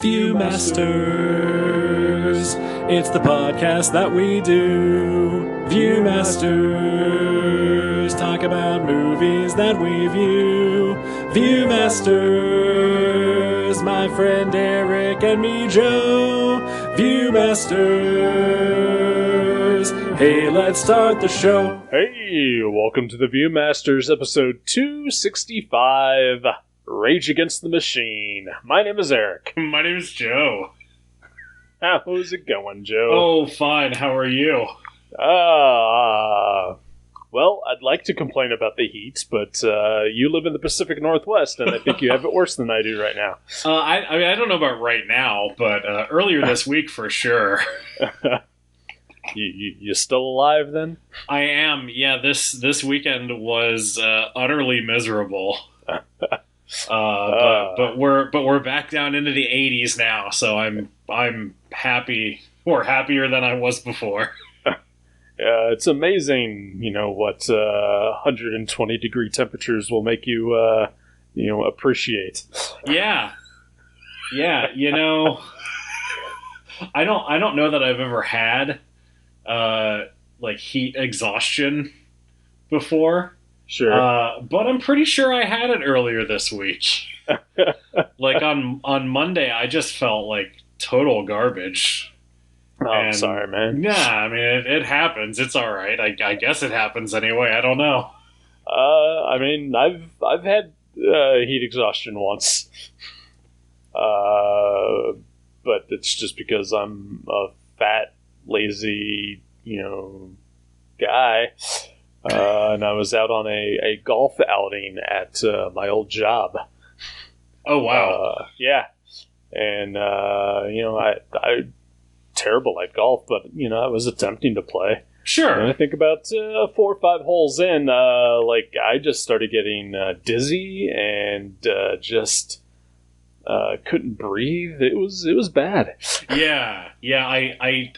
Viewmasters, it's the podcast that we do. Viewmasters, talk about movies that we view. Viewmasters, my friend Eric and me, Joe. Viewmasters, hey, let's start the show. Hey, welcome to the Viewmasters, episode 265. Rage Against the Machine. My name is Eric. My name is Joe. How's it going, Joe? Oh, fine. How are you? Well, I'd like to complain about the heat, but you live in the Pacific Northwest, and I think you have it worse than I do right now. I mean, I don't know about right now, but earlier this week for sure. You still alive then? I am. Yeah, this weekend was utterly miserable. But we're back down into the 80s now, so I'm happy, or happier than I was before. It's amazing, what 120 degree temperatures will make you, appreciate. Yeah, I don't know that I've ever had like heat exhaustion before. Sure. But I'm pretty sure I had it earlier this week. Like on Monday, I just felt like total garbage. Oh, I'm sorry, man. Yeah, I mean, it happens. It's all right. I guess it happens anyway. I don't know. I mean, I've had heat exhaustion once. But it's just because I'm a fat, lazy, guy. And I was out on a golf outing at my old job. Oh, wow. Yeah. And, I terrible at golf, but, I was attempting to play. Sure. And I think about 4 or 5 holes in, I just started getting dizzy and just couldn't breathe. It was bad. Yeah. I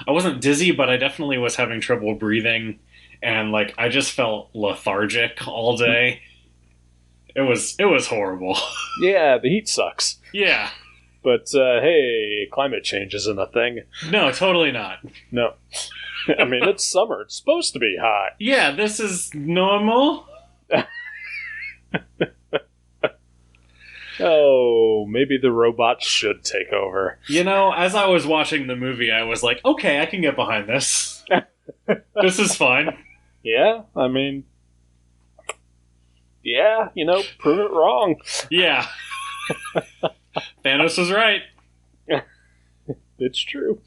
wasn't dizzy, but I definitely was having trouble breathing. And I just felt lethargic all day. It was horrible. Yeah, the heat sucks. Yeah. But hey, climate change isn't a thing. No, totally not. No. I mean, it's summer. It's supposed to be hot. Yeah, this is normal. Oh, maybe the robots should take over. As I was watching the movie, I was like, okay, I can get behind this. This is fine. Yeah, I mean, prove it wrong. Yeah. Thanos was right. It's true.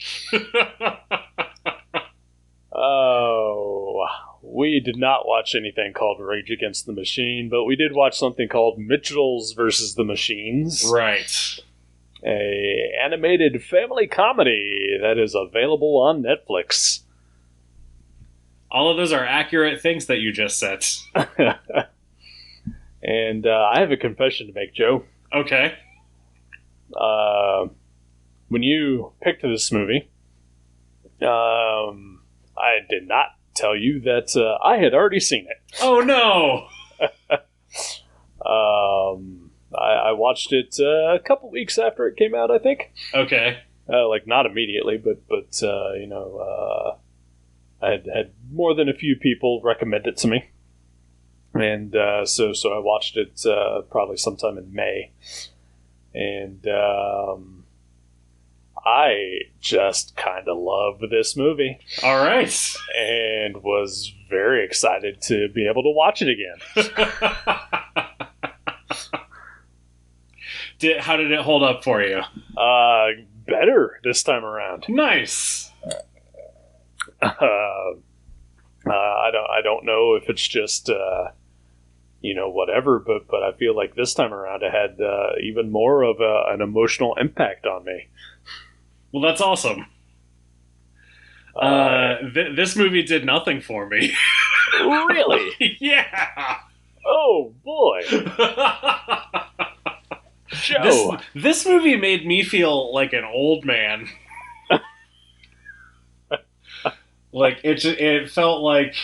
Oh, we did not watch anything called Rage Against the Machine, but we did watch something called Mitchells versus the Machines. Right. A animated family comedy that is available on Netflix. All of those are accurate things that you just said. And I have a confession to make, Joe. Okay. When you picked this movie, I did not tell you that I had already seen it. Oh, no! I watched it a couple weeks after it came out, I think. Okay. Not immediately, but I had more than a few people recommend it to me. And so I watched it probably sometime in May. And I just kind of love this movie. All right. And was very excited to be able to watch it again. How did it hold up for you? Better this time around. Nice. I don't know if it's just whatever, but I feel like this time around it had even more of an emotional impact on me. Well, that's awesome. This movie did nothing for me. Really? Yeah. Oh boy. Joe. This movie made me feel like an old man. It felt like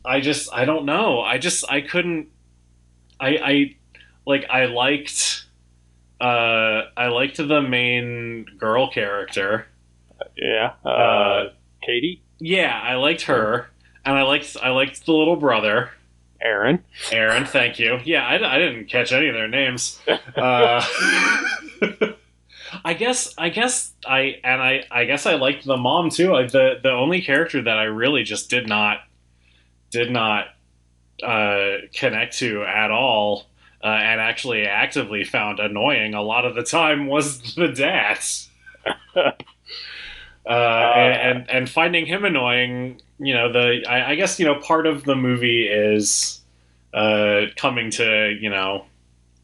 I don't know. I couldn't. I liked I liked the main girl character. Yeah. Uh, Katie? yeah, I liked her, and I liked the little brother, Aaron? Aaron. Thank you. Yeah, I didn't catch any of their names. Uh, I guess I liked the mom too. The only character that I really just did not connect to at all, and actually actively found annoying a lot of the time was the dad. And finding him annoying, I guess part of the movie is coming to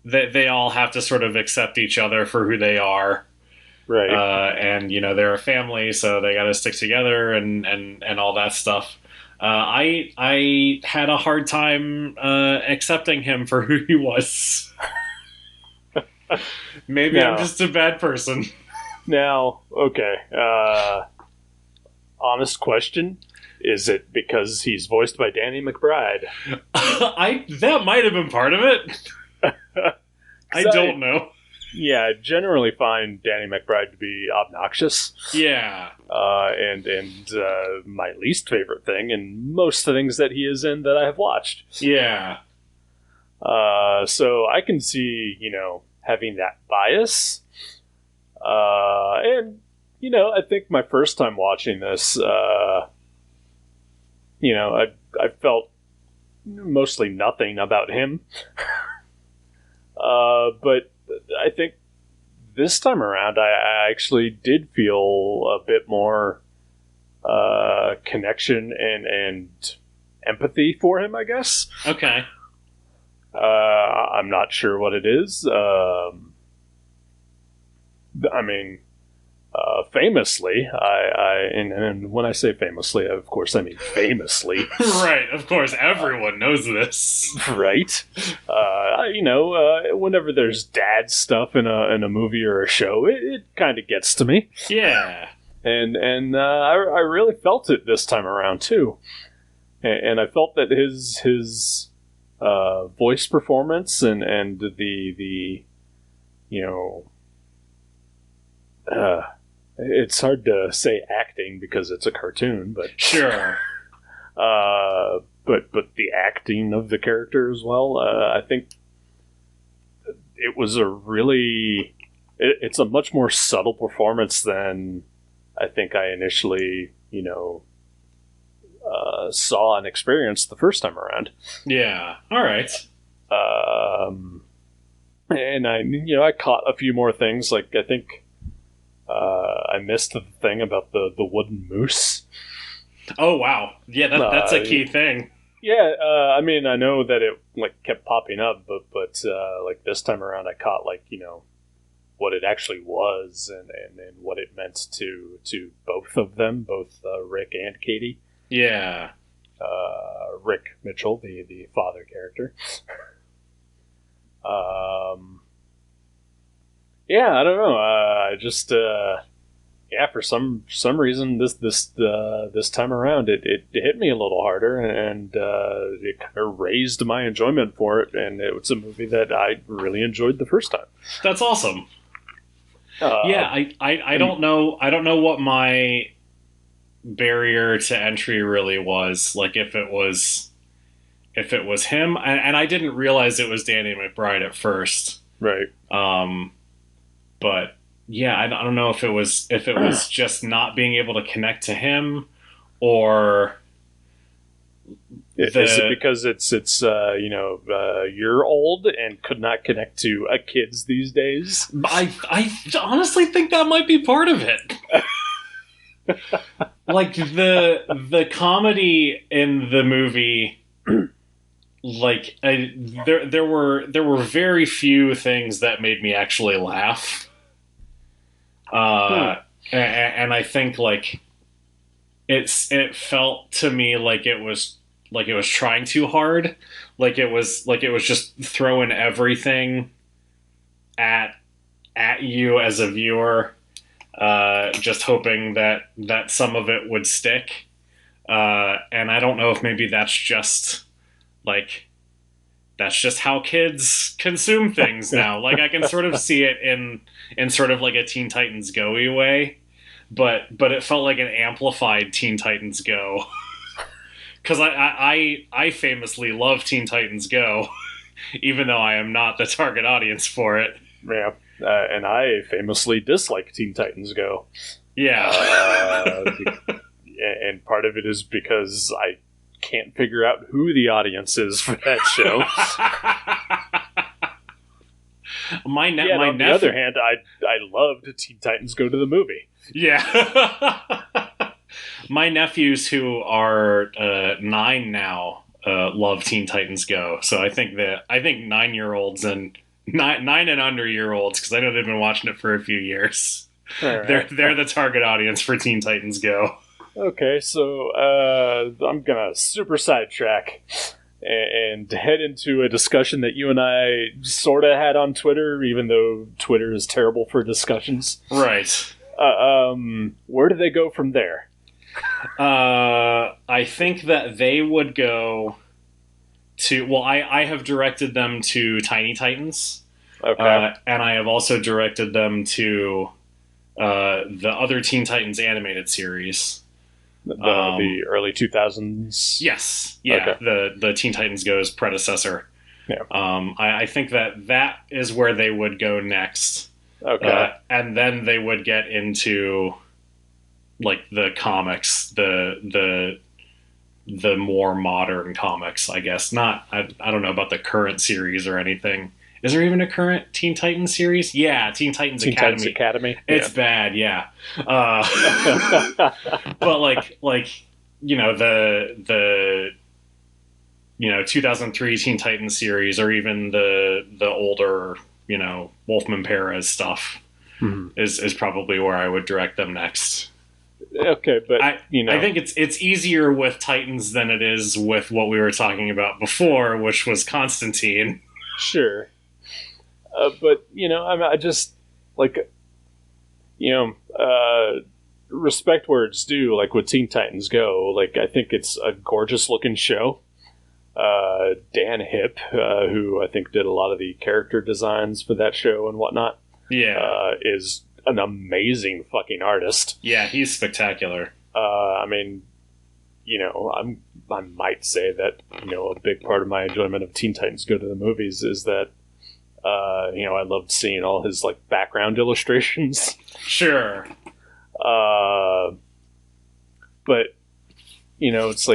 they all have to sort of accept each other for who they are. Right. And they're a family, so they got to stick together and all that stuff. I had a hard time accepting him for who he was. Maybe I'm just a bad person. Now, okay. Honest question: is it because he's voiced by Danny McBride? That might have been part of it. I don't know. Yeah, I generally find Danny McBride to be obnoxious. Yeah. And my least favorite thing in most of the things that he is in that I have watched. Yeah. So I can see, having that bias. And, I think my first time watching this, I felt mostly nothing about him. But I think this time around, I actually did feel a bit more connection and empathy for him, I guess. Okay. I'm not sure what it is. Famously, and when I say famously, of course, I mean famously. Right, of course, everyone knows this. Right. Whenever there's dad stuff in a movie or a show, it kind of gets to me. Yeah. And I really felt it this time around too. And I felt that his voice performance and the it's hard to say acting because it's a cartoon, but sure. But the acting of the character as well, I think it was it's a much more subtle performance than I think I initially, saw and experienced the first time around. Yeah. All right. And I caught a few more things. Like, I think I missed the thing about the wooden moose. Oh wow! Yeah, that's a key thing. Yeah, I know that it kept popping up, but like this time around, I caught what it actually was and what it meant to both of them, both Rick and Katie. Yeah. Rick Mitchell, the father character. Yeah, I don't know. I just for some reason this time around it hit me a little harder, and it kind of raised my enjoyment for it, and it was a movie that I really enjoyed the first time. That's awesome. I don't know what my barrier to entry really was. Like if it was him, and I didn't realize it was Danny McBride at first. Right. But yeah, I don't know if it was just not being able to connect to him, or is it because it's you're old and could not connect to kids these days? I honestly think that might be part of it. Like the comedy in the movie, there were very few things that made me actually laugh. And I think it felt to me like it was trying too hard, like it was just throwing everything at you as a viewer, just hoping that some of it would stick. And I don't know if maybe that's just that's just how kids consume things now. Like, I can sort of see it in sort of like a Teen Titans Go-y way, but it felt like an amplified Teen Titans Go. Because I famously love Teen Titans Go, even though I am not the target audience for it. Yeah, and I famously dislike Teen Titans Go. Yeah. And part of it is because I can't figure out who the audience is for that show. On the other hand, I loved Teen Titans Go to the movie. Yeah. My nephews, who are 9 now, love Teen Titans Go. So I think 9-year-olds and 9 and under year olds, because I know they've been watching it for a few years. Right. They're the target audience for Teen Titans Go. Okay, so I'm gonna super sidetrack and head into a discussion that you and I sort of had on Twitter, even though Twitter is terrible for discussions. Right. Where do they go from there? I think that they would go to... Well, I have directed them to Tiny Titans. Okay. And I have also directed them to the other Teen Titans animated series. The early 2000s? Yes. Yeah, okay. The Teen Titans Go's predecessor. Yeah. I think that is where they would go next. Okay. And then they would get into like the comics, the more modern comics, I guess. Not I don't know about the current series or anything. Is there even a current Teen Titans series? Yeah, Teen Titans Academy. It's bad, yeah. But like the 2003 Teen Titans series, or even the older Wolfman Perez stuff is probably where I would direct them next. Okay, but I think it's easier with Titans than it is with what we were talking about before, which was Constantine. Sure. But, I just, respect where it's due, like with Teen Titans Go. Like, I think it's a gorgeous looking show. Dan Hipp, who I think did a lot of the character designs for that show and whatnot, is an amazing fucking artist. Yeah, he's spectacular. I might say that, a big part of my enjoyment of Teen Titans Go to the movies is that I loved seeing all his background illustrations. Sure. But it's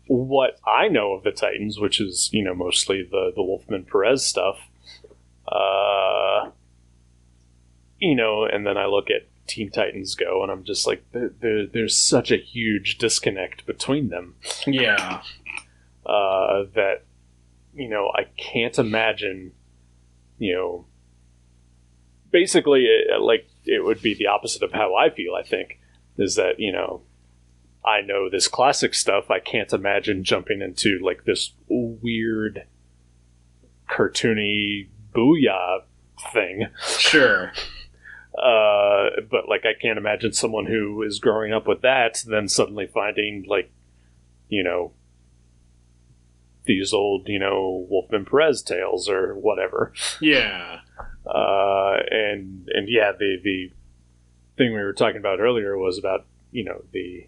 what I know of the Titans, which is mostly the Wolfman Perez stuff. And then I look at Teen Titans Go, and I'm just like, there's such a huge disconnect between them. Yeah. That I can't imagine. Basically, it would be the opposite of how I feel, I think, is that, I know this classic stuff. I can't imagine jumping into, this weird, cartoony booyah thing. Sure. But, I can't imagine someone who is growing up with that then suddenly finding, these old, Wolfman Perez tales or whatever. Yeah. And yeah, the thing we were talking about earlier was about, the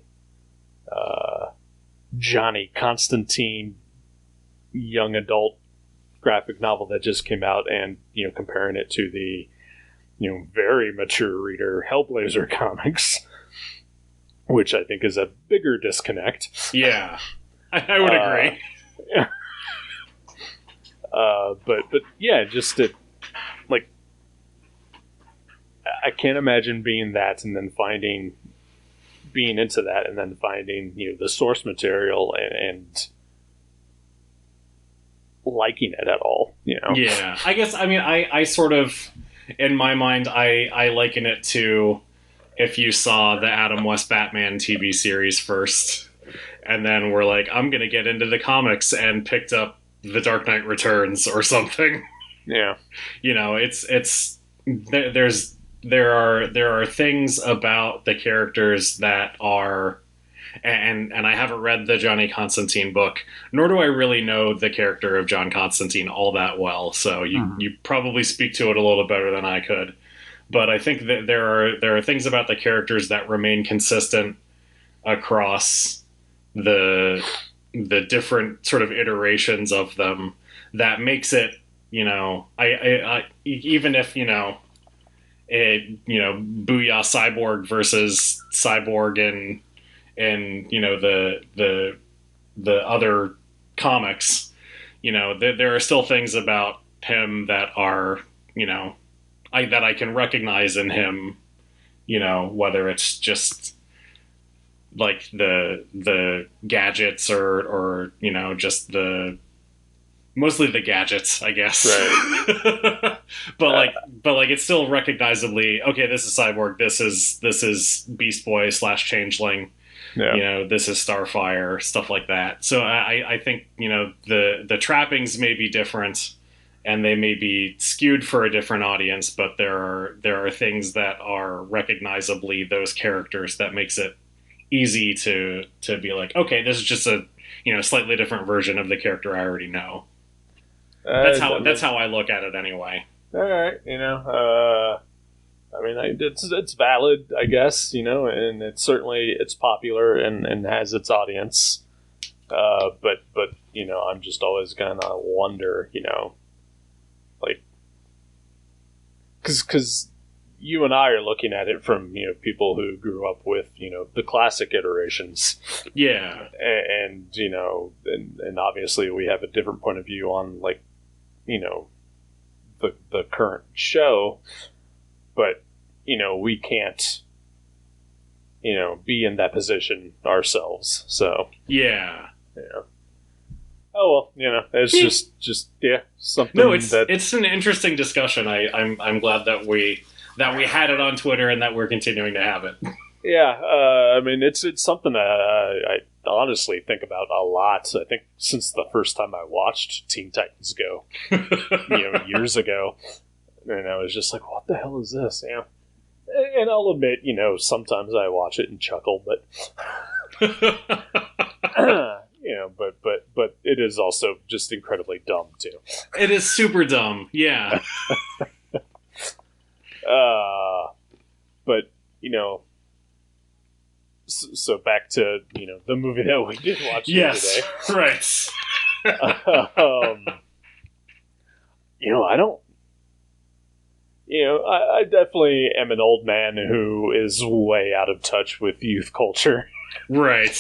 Johnny Constantine young adult graphic novel that just came out, and, comparing it to the, very mature reader Hellblazer comics, which I think is a bigger disconnect. Yeah. I would agree. But yeah, just to, I can't imagine being that and then being into that and then finding, the source material and liking it at all, Yeah. I guess, I sort of, in my mind, I liken it to if you saw the Adam West Batman TV series first, and then were like, I'm going to get into the comics, and picked up The Dark Knight Returns or something. Yeah. There are things about the characters that are and I haven't read the Johnny Constantine book, nor do I really know the character of John Constantine all that well. So you probably speak to it a little better than I could. But I think that there are things about the characters that remain consistent across the different sort of iterations of them that makes it, I even if Booyah Cyborg versus Cyborg and the other comics, there are still things about him that are, that I can recognize in him, whether it's just like the gadgets or just mostly the gadgets, I guess. Right. but it's still recognizably, okay, this is Cyborg, this is Beast Boy / Changeling. Yeah. This is Starfire, stuff like that. So I think, the trappings may be different and they may be skewed for a different audience, but there are things that are recognizably those characters that makes it easy to be like, okay, this is just a slightly different version of the character I already know. That's how I look at it anyway. All right, it's valid, I guess, and it's popular and has its audience. But I'm just always gonna wonder, like, because you and I are looking at it from people who grew up with the classic iterations. Yeah, and and obviously we have a different point of view on like the current show, but we can't be in that position ourselves. So yeah. Oh well, it's just something. No, it's an interesting discussion. I'm glad that we had it on Twitter and that we're continuing to have it. Yeah, it's something that I honestly think about a lot. I think since the first time I watched Teen Titans Go, years ago, and I was just like, "What the hell is this?" And I'll admit, sometimes I watch it and chuckle, but but it is also just incredibly dumb too. It is super dumb, yeah. But so back to the movie that we did watch yes, today. Right. I don't. I definitely am an old man who is way out of touch with youth culture. Right.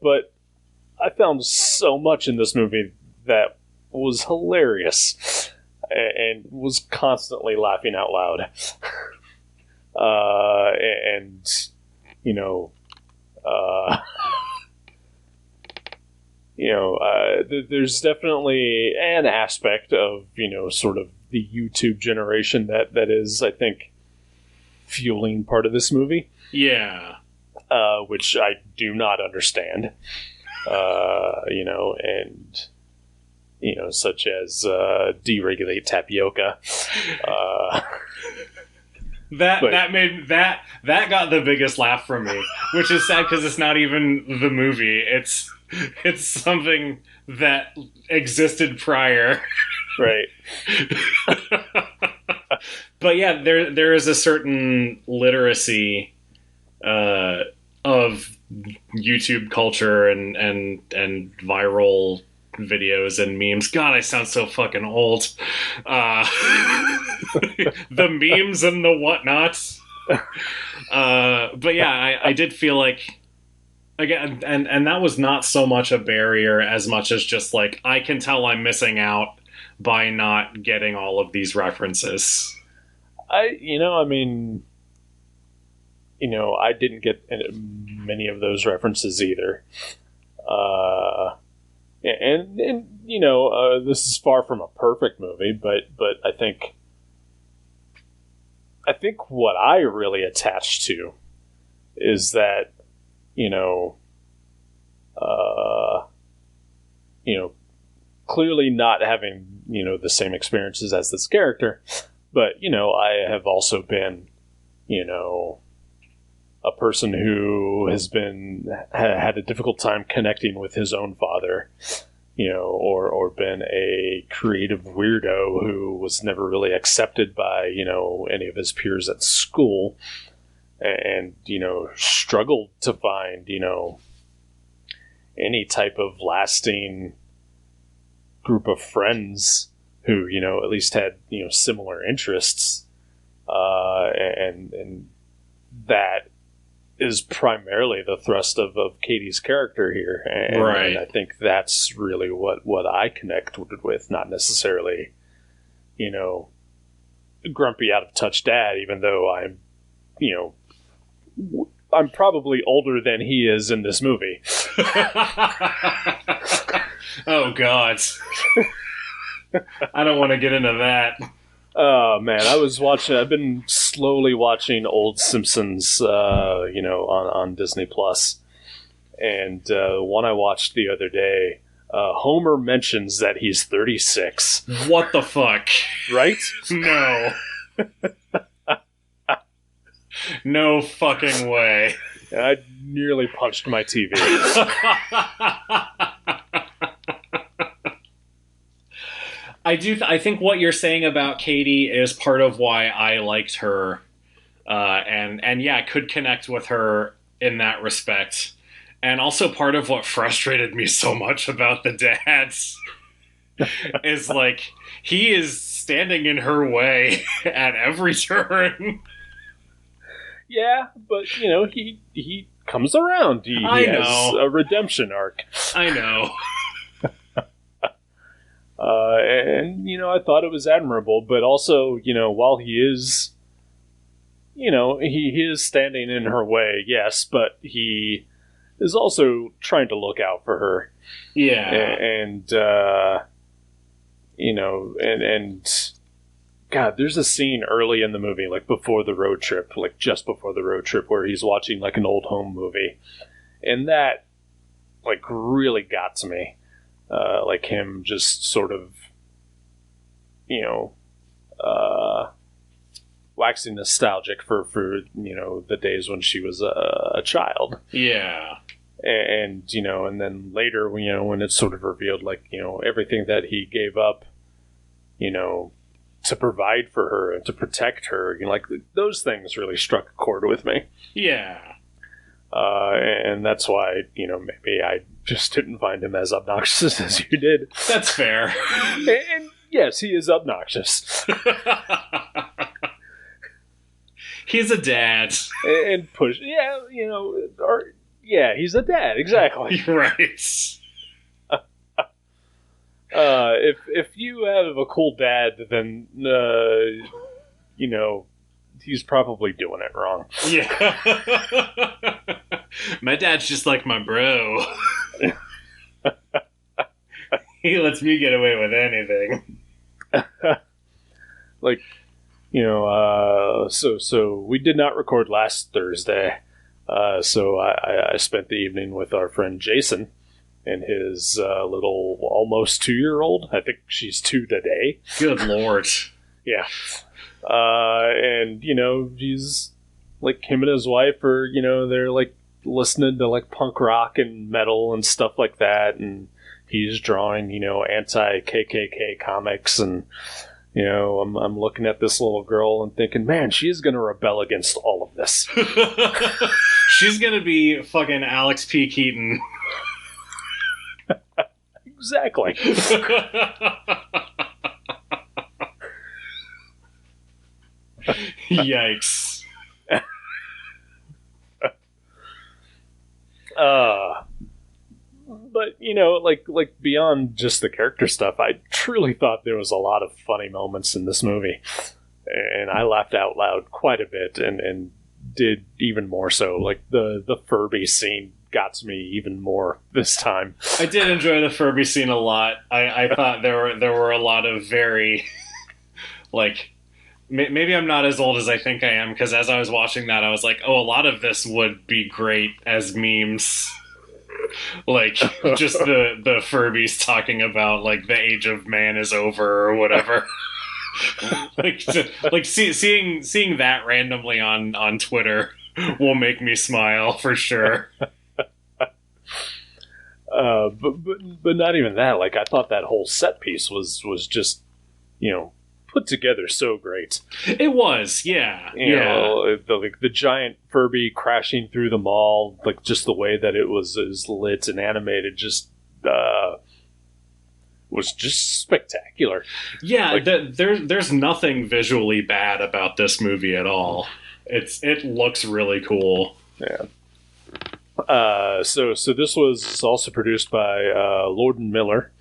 But I found so much in this movie that was hilarious and was constantly laughing out loud. There's definitely an aspect of, sort of the YouTube generation that is, I think, fueling part of this movie. Yeah. Which I do not understand. Such as deregulate tapioca. That got the biggest laugh from me, which is sad because it's not even the movie. It's something that existed prior. Right. But yeah, there is a certain literacy of YouTube culture and viral videos and memes. God, I sound so fucking old. The memes and the whatnots. But yeah, I did feel like, again, and that was not so much a barrier as much as just like, I can tell I'm missing out by not getting all of these references. I didn't get many of those references either. This is far from a perfect movie, but I think what I really attached to is that, clearly not having, the same experiences as this character, but, I have also been, a person who has had a difficult time connecting with his own father, or been a creative weirdo who was never really accepted by, any of his peers at school, and, struggled to find, any type of lasting group of friends who, at least had, similar interests. And that is primarily the thrust of Katie's character here. And, right. And I think that's really what I connect with, not necessarily, grumpy out of touch dad, even though I'm probably older than he is in this movie. Oh, God. I don't want to get into that. Oh, man, I've been slowly watching old Simpsons, on Disney Plus. And one I watched the other day, Homer mentions that he's 36. What the fuck? Right? No. No fucking way. I nearly punched my TV. I think what you're saying about Katie is part of why I liked her, and yeah, could connect with her in that respect, and also part of what frustrated me so much about the dads is like he is standing in her way at every turn. Yeah, but he comes around. He has a redemption arc. I know. And I thought it was admirable, but also, while he is, he is standing in her way, yes, but he is also trying to look out for her. Yeah. And God, there's a scene early in the movie, like before the road trip, like just before the road trip, where he's watching like an old home movie. And that, like, really got to me. Like him just sort of, waxing nostalgic for the days when she was a child. Yeah. And and then later, when it's sort of revealed, like, everything that he gave up, to provide for her and to protect her, like, those things really struck a chord with me. Yeah. And that's why, maybe I just didn't find him as obnoxious as you did. That's fair. And yes, he is obnoxious. He's a dad. And push, yeah, he's a dad, exactly. Right. If you have a cool dad, then, he's probably doing it wrong. Yeah. My dad's just like my bro. He lets me get away with anything. Like, so we did not record last Thursday. So I spent the evening with our friend Jason and his little almost 2-year-old. I think she's 2 today. Good Lord. Yeah. And, he's like, him and his wife are, they're like listening to like punk rock and metal and stuff like that. And he's drawing, anti-KKK comics. And, I'm looking at this little girl and thinking, man, she's going to rebel against all of this. She's going to be fucking Alex P. Keaton. Exactly. Yikes. But like beyond just the character stuff, I truly thought there was a lot of funny moments in this movie, and I laughed out loud quite a bit, and did even more so. Like the Furby scene got to me even more this time. I did enjoy the Furby scene a lot. I thought there were a lot of very like. Maybe I'm not as old as I think I am, because as I was watching that, I was like, oh, a lot of this would be great as memes. Like, just the Furbies talking about, like, the age of man is over or whatever. Seeing that randomly on Twitter will make me smile for sure. But not even that. Like, I thought that whole set piece was just, put together so great. It was, yeah. You know, the giant Furby crashing through the mall, like just the way that it was lit and animated, just was just spectacular. Yeah, Like, there's nothing visually bad about this movie at all. It looks really cool. Yeah. So this was also produced by Lord and Miller,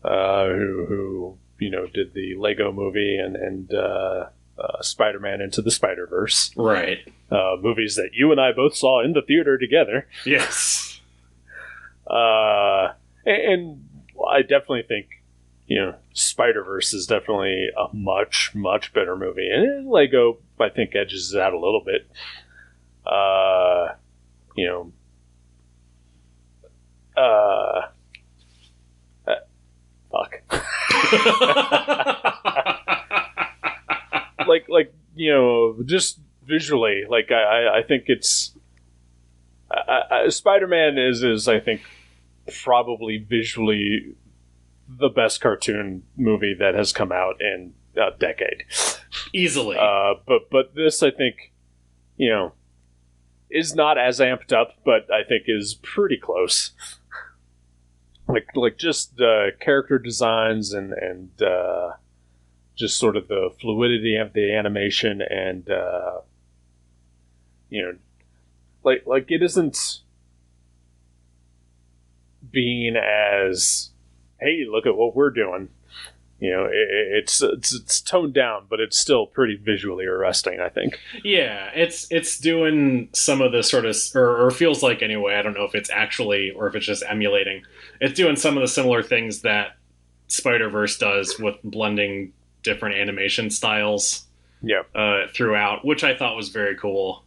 who did the Lego Movie and Spider-Man Into the Spider-Verse. Right. Movies that you and I both saw in the theater together. Yes. And I definitely think, Spider-Verse is definitely a much, much better movie. And Lego, I think, edges it out a little bit. Fuck. Just visually, like, I think it's Spider-Man is I think probably visually the best cartoon movie that has come out in a decade, easily. But this, I think, is not as amped up, but I think is pretty close. Like just character designs and just sort of the fluidity of the animation and like it isn't being as, hey, look at what we're doing. It's toned down, but it's still pretty visually arresting, I think. Yeah, it's doing some of the sort of, or feels like anyway, I don't know if it's actually, or if it's just emulating. It's doing some of the similar things that Spider-Verse does with blending different animation styles throughout, which I thought was very cool.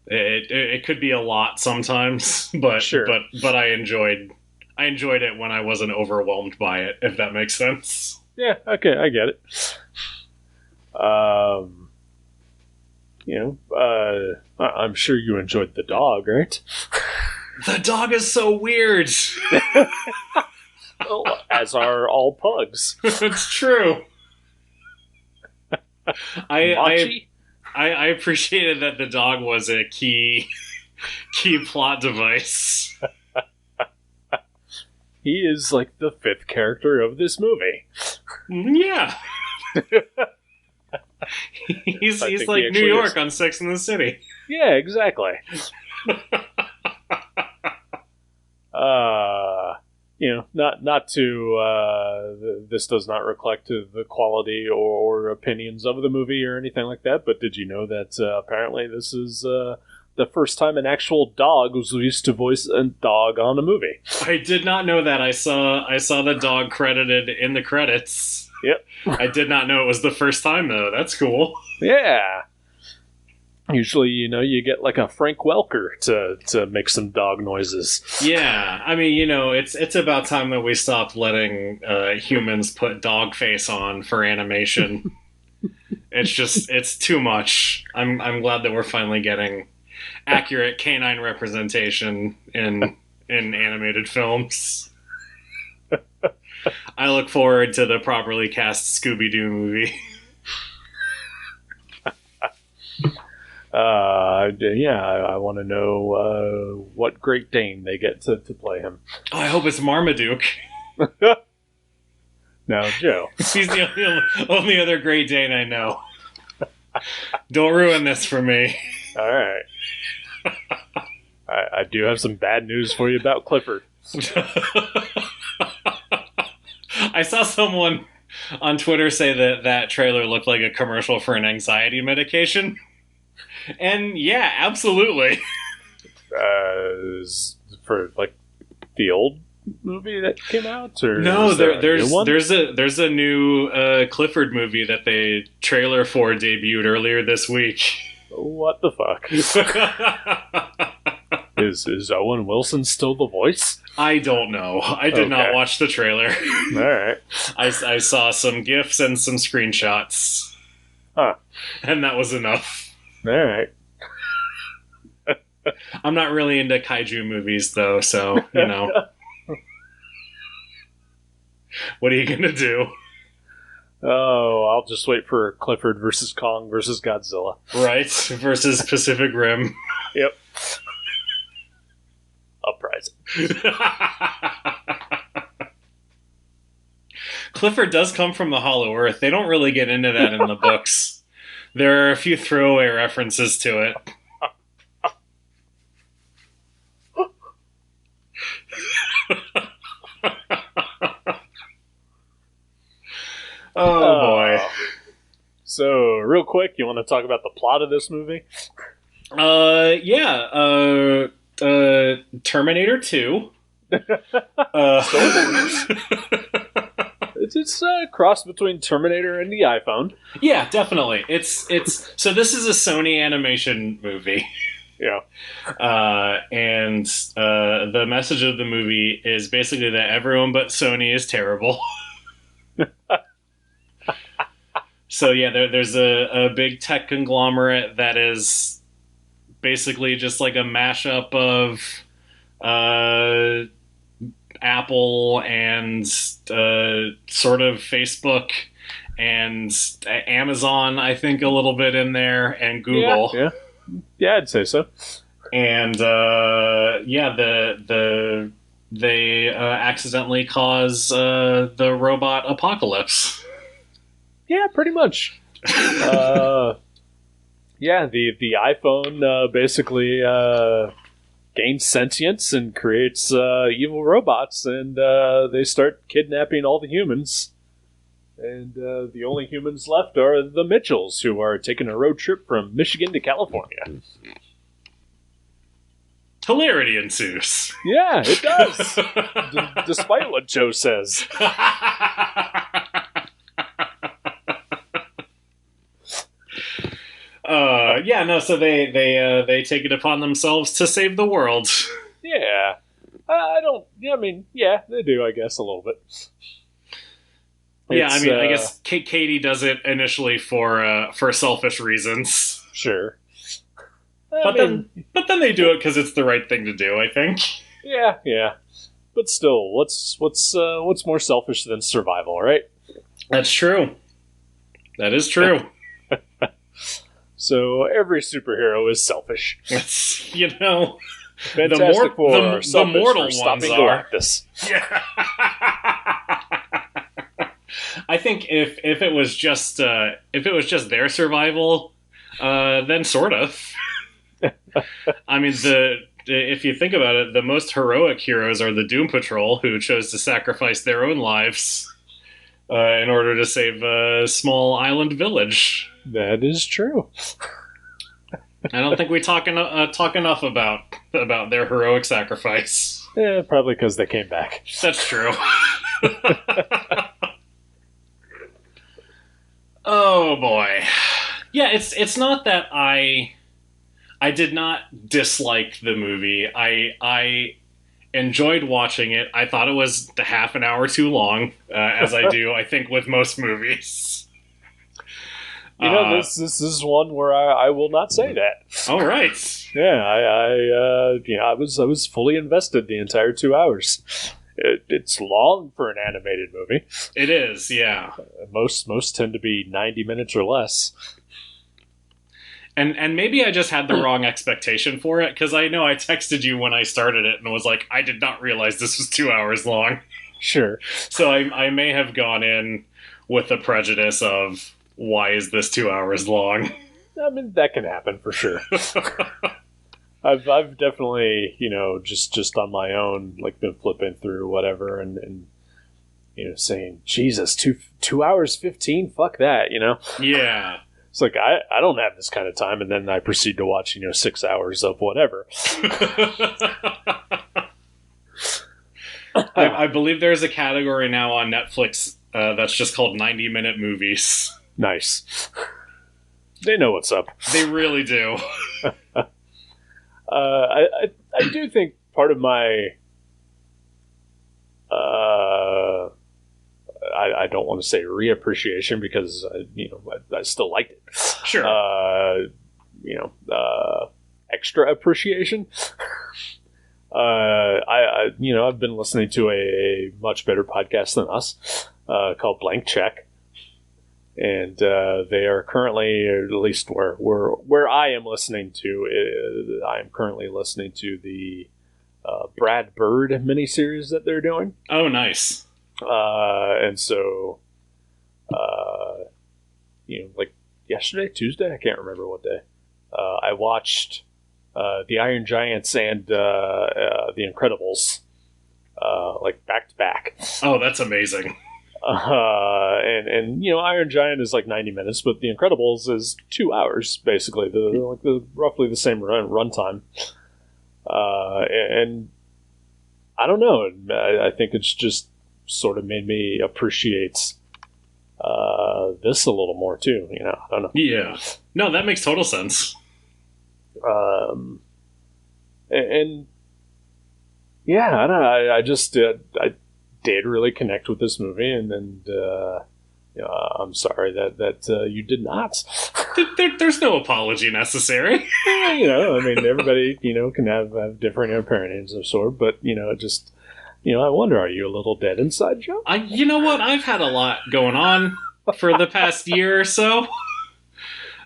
It could be a lot sometimes, but sure. but I enjoyed it when I wasn't overwhelmed by it, if that makes sense. Yeah, okay, I get it. I'm sure you enjoyed the dog, right? The dog is so weird. Well, as are all pugs. It's true. I appreciated that the dog was a key plot device. He is like the fifth character of this movie. Yeah. he's like New York on Sex and the City. Yeah, exactly. Not to this does not reflect to the quality or opinions of the movie or anything like that, but did you know that apparently this is the first time an actual dog was used to voice a dog on a movie? I did not know that. I saw the dog credited in the credits. Yep. I did not know it was the first time, though. That's cool. Yeah. Usually, you get like a Frank Welker to make some dog noises. Yeah, I mean, it's about time that we stopped letting humans put dog face on for animation. It's too much. I'm glad that we're finally getting accurate canine representation in animated films. I look forward to the properly cast Scooby-Doo movie. I want to know what Great Dane they get to play him. Oh, I hope it's Marmaduke. No, Joe. He's the only other Great Dane I know. Don't ruin this for me. All right. I do have some bad news for you about Clifford. I saw someone on Twitter say that trailer looked like a commercial for an anxiety medication. And yeah, absolutely. For like the old movie that came out, or no? There's a new Clifford movie that the trailer for debuted earlier this week. What the fuck? Is Owen Wilson still the voice? I don't know. I did not watch the trailer. All right. I saw some GIFs and some screenshots. Huh. And that was enough. All right. I'm not really into kaiju movies, though, so, you know. What are you going to do? Oh, I'll just wait for Clifford versus Kong versus Godzilla. Right? Versus Pacific Rim. Yep. Uprising. Clifford does come from the Hollow Earth. They don't really get into that in the books. There are a few throwaway references to it. Oh, boy. So, real quick, you want to talk about the plot of this movie? Yeah. Terminator 2. It's a cross between Terminator and the iPhone. Yeah, definitely. It's so this is a Sony animation movie. Yeah. And the message of the movie is basically that everyone but Sony is terrible. So yeah, there's a big tech conglomerate that is basically just like a mashup of Apple and sort of Facebook and Amazon, I think, a little bit in there, and Google. Yeah, I'd say so. And they accidentally cause the robot apocalypse. Yeah, pretty much. The iPhone basically gains sentience and creates evil robots, and they start kidnapping all the humans. And the only humans left are the Mitchells, who are taking a road trip from Michigan to California. Hilarity ensues. Yeah, it does. Despite what Joe says. So they take it upon themselves to save the world. Yeah. They do, I guess, a little bit. I guess Katie does it initially for selfish reasons. Sure. But then they do it because it's the right thing to do, I think. Yeah. But still, what's more selfish than survival, right? That's true. That is true. So every superhero is selfish. Fantastic Four are the mortal for stopping ones are. Galactus. Yeah. I think if it was just their survival, then sort of. I mean, if you think about it, the most heroic heroes are the Doom Patrol, who chose to sacrifice their own lives in order to save a small island village. That is true. I don't think we talk enough about their heroic sacrifice. Yeah, probably because they came back. That's true. Oh boy. Yeah, it's not that I did not dislike the movie. I enjoyed watching it. I thought it was a half an hour too long, as I do, I think, with most movies. This is one where I will not say that. All right. Yeah, I was fully invested the entire 2 hours. It's long for an animated movie. It is, yeah. Most tend to be 90 minutes or less. And maybe I just had the wrong expectation for it, because I know I texted you when I started it and was like, I did not realize this was 2 hours long. Sure. So I may have gone in with the prejudice of, why is this 2 hours long? I mean, that can happen for sure. I've definitely, just on my own, like, been flipping through whatever and saying, Jesus, 2 hours 15? Fuck that, Yeah. It's like, I don't have this kind of time, and then I proceed to watch, 6 hours of whatever. I believe there's a category now on Netflix that's just called 90-minute movies. Nice. They know what's up. They really do. I do think part of my... I don't want to say reappreciation because, I still liked it. Sure. extra appreciation. I've been listening to a much better podcast than us called Blank Check, and they are currently, at least where I am listening to, I am currently listening to the Brad Bird miniseries that they're doing. Oh, nice. And so, like yesterday, Tuesday, I can't remember what day, I watched The Iron Giants and The Incredibles, like back to back. Oh, that's amazing. And Iron Giant is like 90 minutes, but The Incredibles is 2 hours, basically, the roughly the same run time. And I don't know. I think it's just sort of made me appreciate this a little more too. I don't know. Yeah. No, that makes total sense. And yeah, I don't know. I just I did really connect with this movie, and I'm sorry that you did not. There's no apology necessary. Everybody can have different opinions of sort, but just I wonder, are you a little dead inside, Joe? You know what? I've had a lot going on for the past year or so.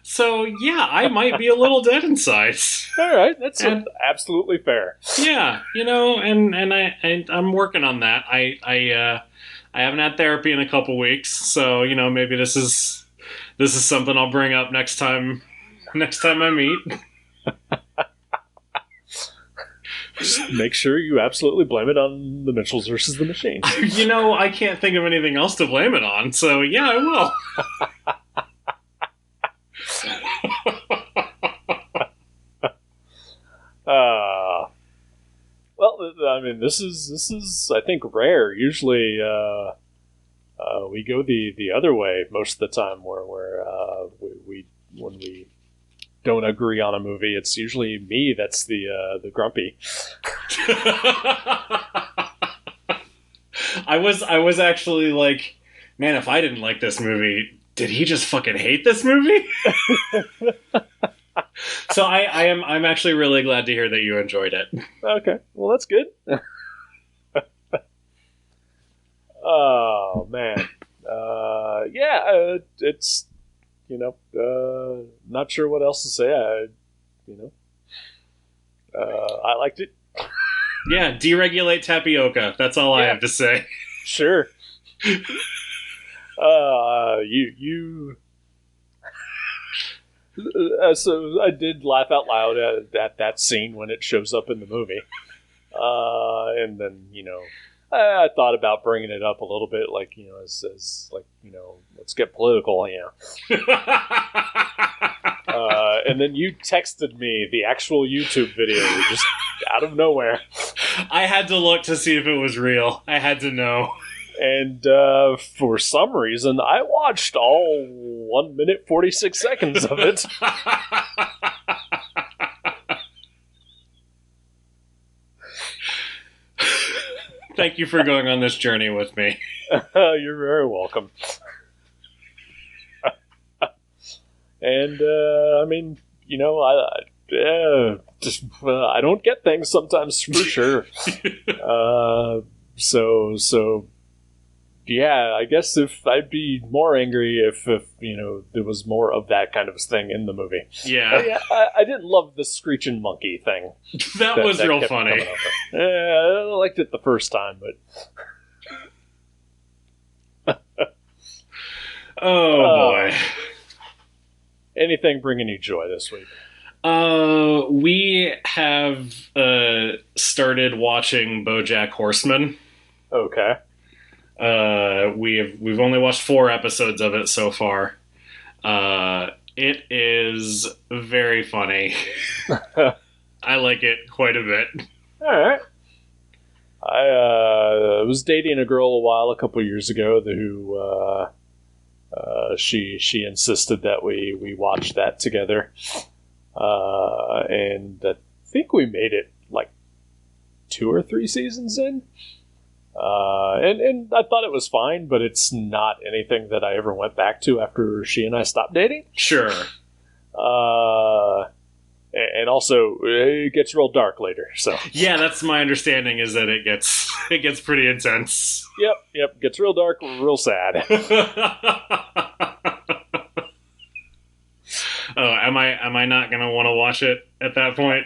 So, yeah, I might be a little dead inside. All right, that's absolutely fair. Yeah, and I'm working on that. I haven't had therapy in a couple weeks, so maybe this is something I'll bring up next time I meet. Just make sure you absolutely blame it on the Mitchells versus the Machines. I can't think of anything else to blame it on, so yeah, I will. Well, I mean, this is I think rare. Usually, we go the other way most of the time, where we when we don't agree on a movie, it's usually me that's the grumpy. I was actually like, man, if I didn't like this movie, did he just fucking hate this movie? So I'm actually really glad to hear that you enjoyed it. Okay, well that's good. Oh man, it's not sure what else to say. I liked it. Yeah, deregulate tapioca. That's all I have to say. Sure. So I did laugh out loud at that scene when it shows up in the movie, and then I thought about bringing it up a little bit, like as like let's get political, and then you texted me the actual YouTube video just out of nowhere. I had to look to see if it was real. I had to know. And for some reason, I watched all 1 minute 46 seconds of it. Thank you for going on this journey with me. You're very welcome. And I mean, I don't get things sometimes for sure. So. Yeah, I guess if I'd be more angry if there was more of that kind of thing in the movie. Yeah. I didn't love the screeching monkey thing. that was real funny. I liked it the first time, but... Oh, boy. Anything bringing you joy this week? We have started watching BoJack Horseman. Okay. We've only watched 4 episodes of it so far. It is very funny. I like it quite a bit. All right. I was dating a girl a couple years ago, who she insisted that we watch that together, and I think we made it like 2 or 3 seasons in. And I thought it was fine, but it's not anything that I ever went back to after she and I stopped dating. Sure. And also, it gets real dark later. So Yeah, that's my understanding. Is that it gets pretty intense. Yep. Gets real dark, real sad. Oh, am I not gonna want to watch it at that point?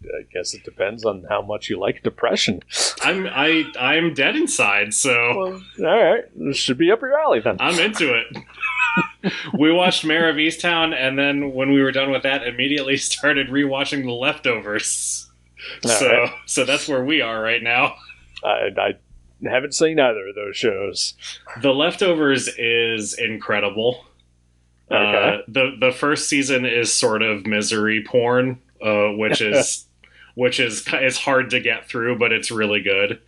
I guess it depends on how much you like depression. I'm dead inside, so Well, all right, this should be up your alley then. I'm into it. We watched Mayor of Easttown, and then when we were done with that, immediately started rewatching The Leftovers. So that's where we are right now. I haven't seen either of those shows. The Leftovers is incredible. Okay. The first season is sort of misery porn, which is it's hard to get through, but it's really good.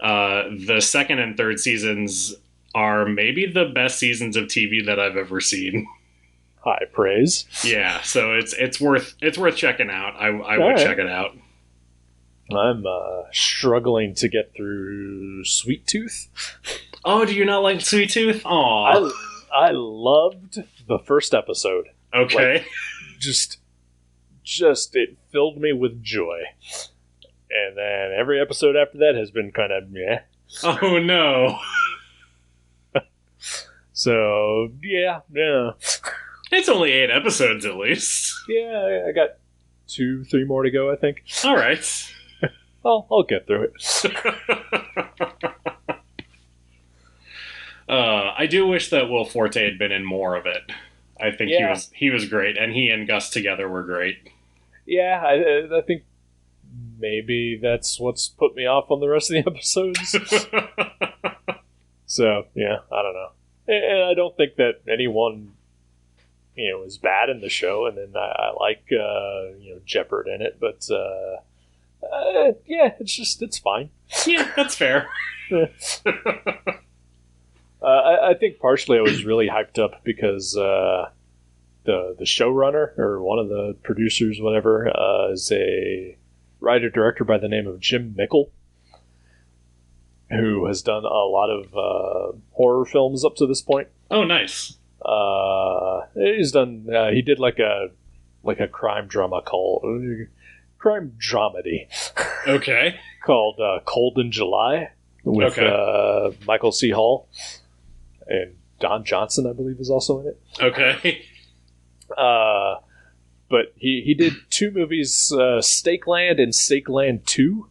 The second and third seasons are maybe the best seasons of TV that I've ever seen. High praise. Yeah, so it's worth checking out. I would check it out. I'm struggling to get through Sweet Tooth. Oh, do you not like Sweet Tooth? Aw. I loved the first episode. Okay. Like, just it filled me with joy. And then every episode after that has been kind of meh. Oh no. So yeah. It's only 8 episodes at least. Yeah, I got 2-3 more to go, I think. All right. I'll get through it. I do wish that Will Forte had been in more of it. I think he was great, and he and Gus together were great. Yeah, I think maybe that's what's put me off on the rest of the episodes. So yeah, I don't know, and I don't think that anyone is bad in the show, and then I like Jeopard in it, but yeah, it's fine. Yeah, that's fair. I think partially I was really hyped up because the showrunner or one of the producers, whatever, is a writer-director by the name of Jim Mickle, who has done a lot of horror films up to this point. Oh, nice. He's done. He did like a crime dramedy. Okay. Called Cold in July with Michael C. Hall. And Don Johnson, I believe, is also in it. Okay. But he did 2 movies, Stakeland and Stakeland 2,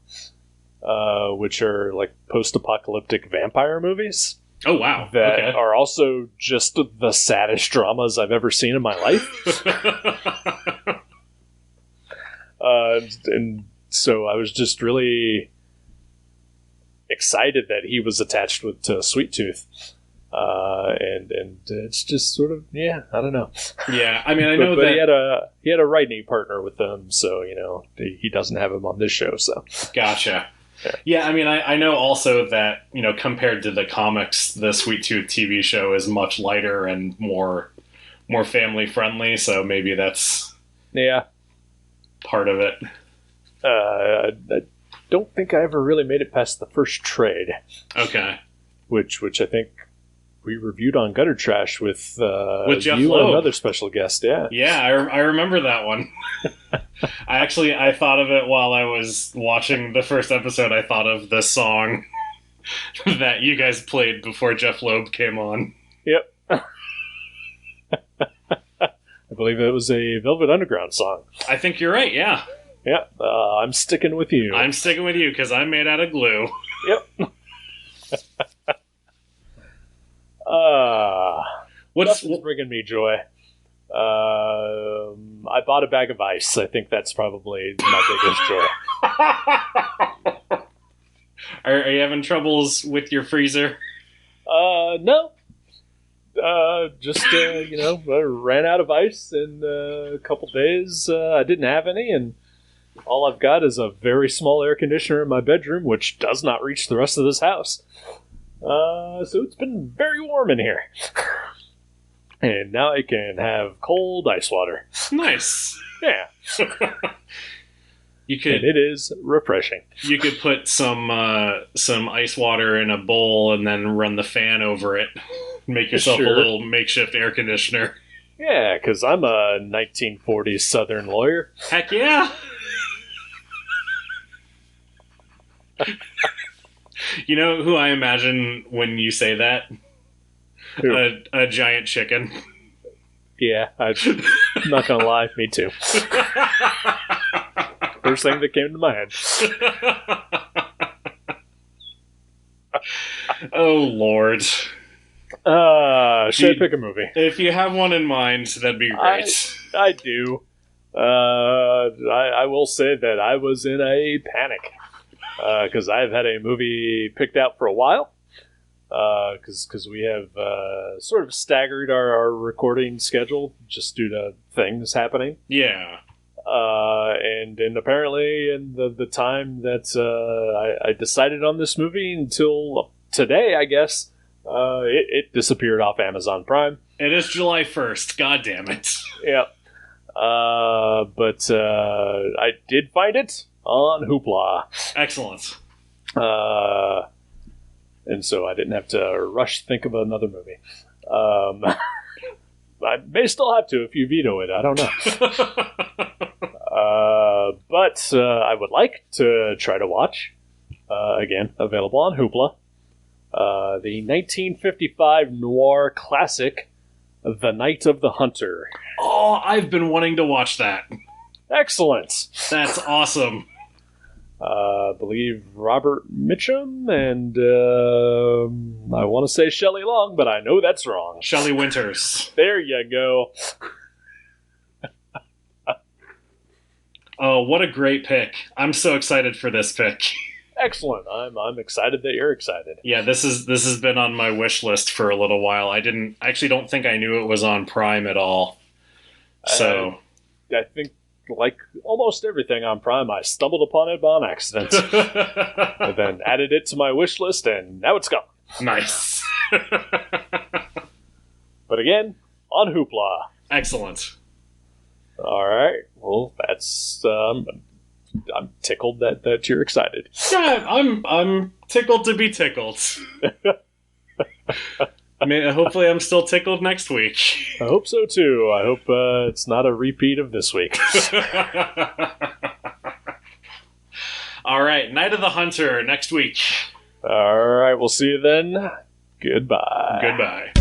which are like post-apocalyptic vampire movies. Oh, wow. That are also just the saddest dramas I've ever seen in my life. And so I was just really excited that he was attached to Sweet Tooth. And it's just sort of, I don't know. Yeah, I mean, I know but that he had a writing partner with them, so he doesn't have him on this show. So gotcha. Yeah, I mean, I know also that compared to the comics, the Sweet Tooth TV show is much lighter and more family friendly. So maybe that's part of it. I don't think I ever really made it past the first trade. Okay. Which I think we reviewed on Gutter Trash with Jeff you Loeb. and another special guest. Yeah, I remember that one. I thought of it while I was watching the first episode. I thought of the song that you guys played before Jeff Loeb came on. Yep. I believe it was a Velvet Underground song. I think you're right, yeah. Yeah, I'm sticking with you. I'm sticking with you because I'm made out of glue. Yep. What's bringing me joy? I bought a bag of ice. I think that's probably my biggest joy. Are you having troubles with your freezer? No. Just I ran out of ice in a couple days. I didn't have any, and all I've got is a very small air conditioner in my bedroom, which does not reach the rest of this house. So it's been very warm in here. And now I can have cold ice water. Nice. Yeah. You could. And it is refreshing. You could put some ice water in a bowl and then run the fan over it. Make yourself a Sure. little makeshift air conditioner. Yeah, because I'm a 1940s Southern lawyer. Heck yeah! You know who I imagine when you say that? Who? A giant chicken. Yeah, I'm not gonna lie, me too. First thing that came to my head. Oh, Lord. Should I pick a movie? If you have one in mind, that'd be great. I do. I will say that I was in a panic because I've had a movie picked out for a while. Because we have sort of staggered our recording schedule just due to things happening. Yeah. And apparently in the time that I decided on this movie until today, I guess, it disappeared off Amazon Prime. It is July 1st. God damn it. Yeah. But I did find it on Hoopla. Excellent. And so I didn't have to rush to think of another movie. I may still have to if you veto it. I don't know. But I would like to try to watch, again, available on Hoopla, the 1955 noir classic, The Night of the Hunter. Oh, I've been wanting to watch that. Excellent. That's awesome. I believe Robert Mitchum and I want to say Shelley Long, but I know that's wrong. Shelley Winters. There you go. Oh, what a great pick. I'm so excited for this pick. Excellent. I'm excited that you're excited. Yeah, this has been on my wish list for a little while. I actually don't think I knew it was on Prime at all. So I think, like almost everything on Prime, I stumbled upon it on accident. And then added it to my wish list, and now it's gone. Nice. But again, on Hoopla. Excellent. All right. Well, that's... I'm tickled that you're excited. Yeah, I'm tickled to be tickled. I mean, hopefully I'm still tickled next week. I hope so, too. I hope it's not a repeat of this week. All right, Night of the Hunter next week. All right, we'll see you then. Goodbye. Goodbye.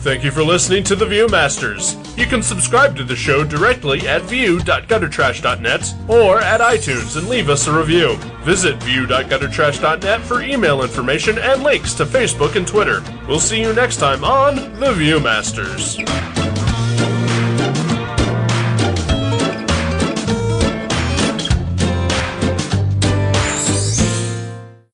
Thank you for listening to The Viewmasters. You can subscribe to the show directly at view.guttertrash.net or at iTunes and leave us a review. Visit view.guttertrash.net for email information and links to Facebook and Twitter. We'll see you next time on The Viewmasters.